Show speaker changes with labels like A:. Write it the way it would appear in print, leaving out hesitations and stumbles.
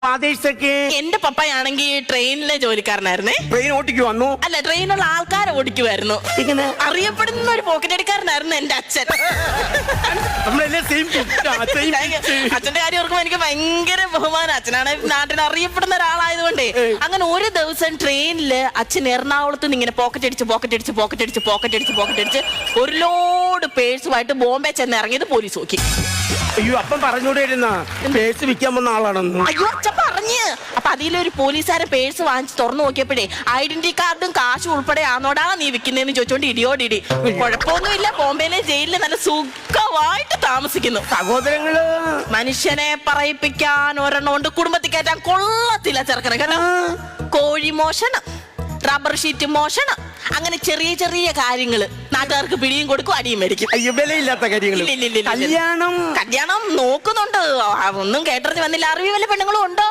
A: ഫാദേഴ്സൊക്കെ?
B: എന്റെ പപ്പയാണെങ്കിൽ ട്രെയിനിലെ ജോലിക്കാരനായിരുന്നേ.
A: ട്രെയിൻ ഓട്ടിക്ക് വന്നു?
B: അല്ല, ട്രെയിനുള്ള ആൾക്കാരെ ഓടിക്കുമായിരുന്നു.
A: ഇങ്ങനെ
B: അറിയപ്പെടുന്ന ഒരു പോക്കറ്റ് അടിക്കാരനായിരുന്നു എന്റെ അച്ഛൻ. അച്ഛന്റെ കാര്യം ഓർക്കുമ്പോ എനിക്ക് ഭയങ്കര ബഹുമാനം. അച്ഛനാണ് നാട്ടിൽ അറിയപ്പെടുന്ന ഒരാളായതുകൊണ്ടേ. അങ്ങനെ ഒരു ദിവസം ട്രെയിനില് അച്ഛൻ എറണാകുളത്ത് നിന്ന് ഇങ്ങനെ പോക്കറ്റ് അടിച്ച് ഒരു ലോഡ് പേഴ്സുമായിട്ട് ബോംബെ ചെന്ന് ഇറങ്ങിയത് പോലീസ് നോക്കി.
A: അയ്യോ, അപ്പം പറഞ്ഞൂടായിരുന്ന പേഴ്സ് വിൽക്കാൻ വന്ന ആളാണെന്ന്?
B: അയ്യോ, അച്ഛൻ പറഞ്ഞ്. അപ്പൊ അതിലൊരു പോലീസുകാരൻ പേഴ്സ് വാങ്ങിച്ച് തുറന്നു നോക്കിയപ്പോഴേ ഐഡന്റിറ്റി കാർഡും കാശും ഉൾപ്പെടെ ആണോടാ നീ വിൽക്കുന്നതെന്ന് ചോദിച്ചോണ്ട് ഇടിയോടിടി. കുഴപ്പമൊന്നുമില്ല, ബോംബെയിലെ ജയിലിൽ നല്ല സുഖമായിട്ട് താമസിക്കുന്നു.
A: സഹോദരങ്ങള്
B: മനുഷ്യനെ പറയിപ്പിക്കാൻ ഒരെണ്ണം കൊണ്ട് കുടുംബത്തിൽ കയറ്റാൻ കൊള്ളത്തില്ല ചെറുക്കനെ കേട്ടോ. കോഴി മോഷണം, റബ്ബർ ഷീറ്റ് മോഷണം, അങ്ങനെ ചെറിയ ചെറിയ കാര്യങ്ങള് നാട്ടുകാർക്ക് പിടിയും കൊടുക്കും, അടിയും മേടിക്കും.
A: അയ്യോ, വിലയില്ലാത്ത കാര്യങ്ങൾ.
B: കല്യാണം നോക്കുന്നുണ്ട്. ഒന്നും കേട്ടറിഞ്ഞ് വന്നില്ല. അറിവ് വല്ല പെണ്ണുങ്ങളും ഉണ്ടോ?